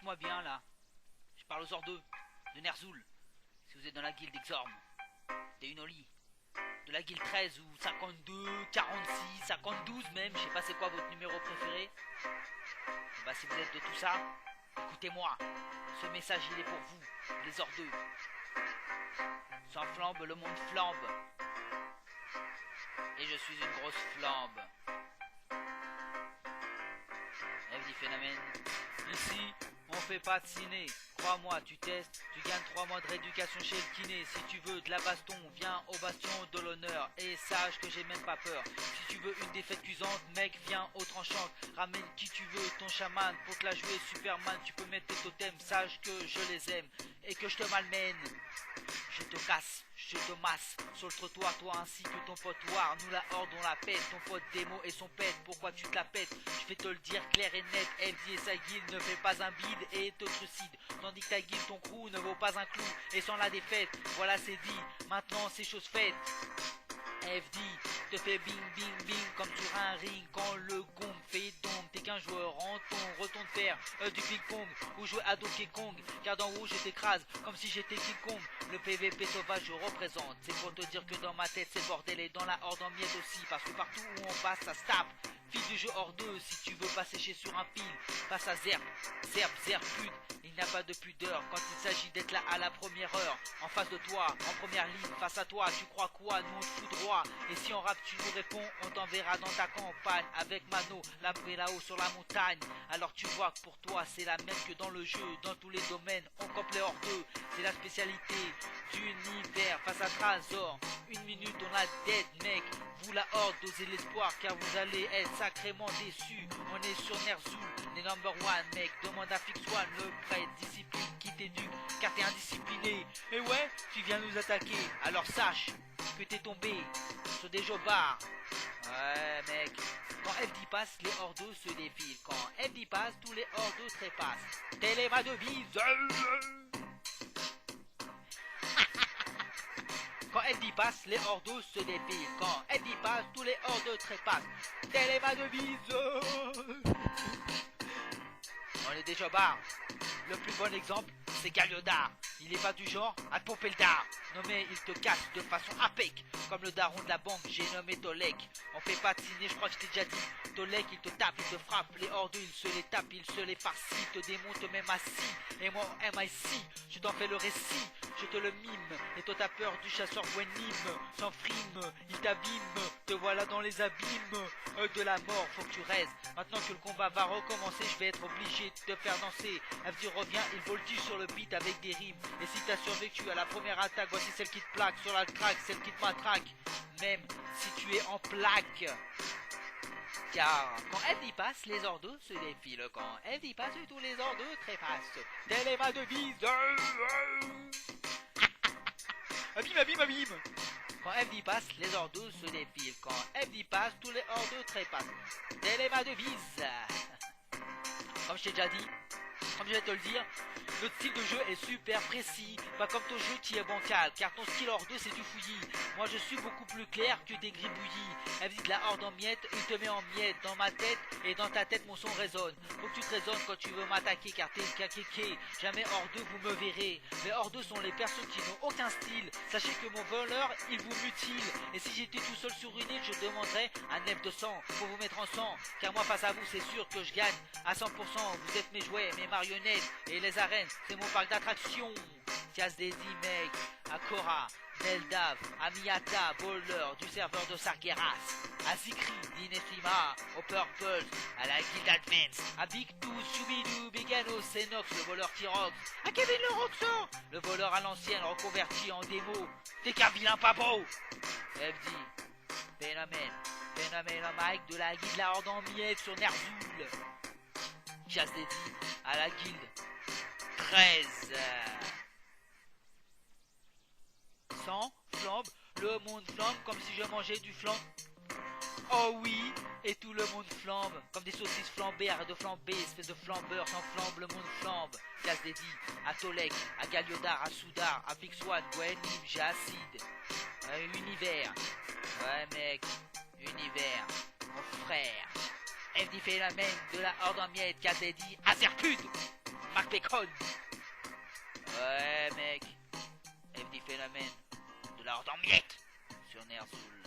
écoute-moi bien là. Je parle aux ordeux de Ner'zhul. Si vous êtes dans la guilde Exorm, des Unoli, de la guilde 13 ou 52, 46, 52 même, je sais pas c'est quoi votre numéro préféré. Bah si vous êtes de tout ça, écoutez-moi. Ce message il est pour vous, les ordeux. Sans flambe, le monde flambe. Et je suis une grosse flambe. FD Phénomène. Ici, on fait pas de ciné. Crois-moi, tu testes, tu gagnes 3 mois de rééducation chez le kiné. Si tu veux de la baston, viens au bastion de l'honneur. Et sache que j'ai même pas peur. Si tu veux une défaite cuisante, mec, viens au tranchant. Ramène qui tu veux, ton chaman. Pour te la jouer Superman, tu peux mettre tes totems. Sache que je les aime et que je te malmène. Je te casse, je te masse sur le trottoir, toi ainsi que ton pote War. Nous la horde on la pète, ton pote démo et son pète. Pourquoi tu te la pètes? Je vais te le dire clair et net. FD et sa guilde ne fait pas un bide et te trucide. Tandis que ta guilde, ton crew ne vaut pas un clou. Et sans la défaite, voilà c'est dit. Maintenant c'est chose faite. FD te fait bing bing bing comme sur un ring. Quand le gong fait donc, t'es qu'un joueur en ton. Retourne faire du ping pong ou jouer à Donkey Kong. Car d'en haut je t'écrase comme si j'étais King Kong. Le PVP sauvage je représente. C'est pour te dire que dans ma tête c'est le bordel. Et dans la horde en miettes aussi. Parce que partout où on passe ça se tape. Fils du jeu hors d'eux, si tu veux pas sécher sur un fil, passe à Zerp, pute. Il n'y a pas de pudeur quand il s'agit d'être là à la première heure. En face de toi, en première ligne, face à toi, tu crois quoi? Nous on te fout droit. Et si en rap tu nous réponds, on t'enverra dans ta campagne. Avec Mano, là-haut sur la montagne. Alors tu vois que pour toi c'est la même que dans le jeu. Dans tous les domaines, on campe les hors d'eux. C'est la spécialité d'univers face à Trésor. Une minute on a dead mec. Vous la horde, dosez l'espoir car vous allez être sacrément déçus. On est sur Ner'zhul, les number one mec. Demande à Fix One, le prêtre, discipline qui t'éduque car t'es indiscipliné. Et ouais, tu viens nous attaquer, alors sache que t'es tombé sur des jobards. Ouais mec, quand FD passe, les hors-d'eux se défilent. Quand FD passe, tous les hors-d'eux trépassent. Telle est ma devise. Quand FD passe, les hors-d'eux se défilent. Quand FD passe, tous les hors-d'eux trépassent. Telle est ma devise. On est déjà barre. Le plus bon exemple, c'est Galliodard. Il est pas du genre à te pomper le dard. Non mais il te casse de façon impec. Comme le daron de la banque, j'ai nommé Tolek. On fait pas de ciné, je crois que je t'ai déjà dit. Tolek, il te tape, il te frappe. Les hors-d'eux, il se les tape, il se les farcit. Te démonte même assis. Et moi, en MIC, je t'en fais le récit. Je te le mime. Et toi, t'as peur du chasseur Gwenim. Sans frime, il t'abîme. Te voilà dans les abîmes de la mort, faut que tu restes. Maintenant que le combat va recommencer, je vais être obligé de te faire danser. FD revient, il voltige sur le beat avec des rimes. Et si t'as survécu à la première attaque, voici celle qui te plaque sur la track, celle qui te matraque. Même si tu es en plaque. Car quand FD passe, les hors-d'eux se défilent. Quand FD passe, tous les hors-d'eux trépassent. Telle est ma devise. Abîme, abîme, abîme. Quand FD passe, les hors-d'eux se défilent. Quand FD passe, tous les hors-d'eux trépassent. Telle est ma devise. Comme je t'ai déjà dit, comme je vais te le dire, notre style de jeu est super précis, pas comme ton jeu qui est bancal, car ton skill hors 2 c'est du fouillis. Moi je suis beaucoup plus clair que des gribouillis. Elle dit de la horde en miettes, il te met en miettes dans ma tête et dans ta tête mon son résonne. Faut que tu te raisonnes quand tu veux m'attaquer car t'es caquéqué. Jamais hors 2 vous me verrez. Les hors 2 sont les personnes qui n'ont aucun style. Sachez que mon voleur il vous mutile. Et si j'étais tout seul sur une île, je demanderais un F200 pour vous mettre en sang. Car moi face à vous c'est sûr que je gagne à 100%. Vous êtes mes jouets, mes marionnettes et les arènes. C'est mon parc d'attractions. Tias Dedi, mec, Akora, Neldav, Amiata, Bowler, du serveur de Sargeras, à Zikri, d'Inefima, au Purple, à la Guild Advance, à Big Two, Shubidoo, Bigano, Senox, le voleur T-Rox, à Kevin le Roxor, le voleur à l'ancienne reconverti en démo, t'es qu'un vilain pas beau. FD, Phénomène, Phénomène en mic de la Guilde la Horde en miettes sur Ner'zhul. Tias Dedi, à la Guilde 13. Sans flambe, le monde flambe comme si je mangeais du flambe. Oh oui, et tout le monde flambe, comme des saucisses flambées, arrête de flamber, espèce de flambeur, sans flambe, le monde flambe. Tias Dedi, à Tolek, à Galliodard, à Soudar, à Fix One, Gwenim, j'ai acide. Univers, ouais mec, univers, mon frère. FD Phénomène de la horde en miettes, Tias Dedi, à Zerpud. Marc Pécron. Ouais, mec. FD Phénomène. De l'ordre en miettes. Sur Ner'zhul.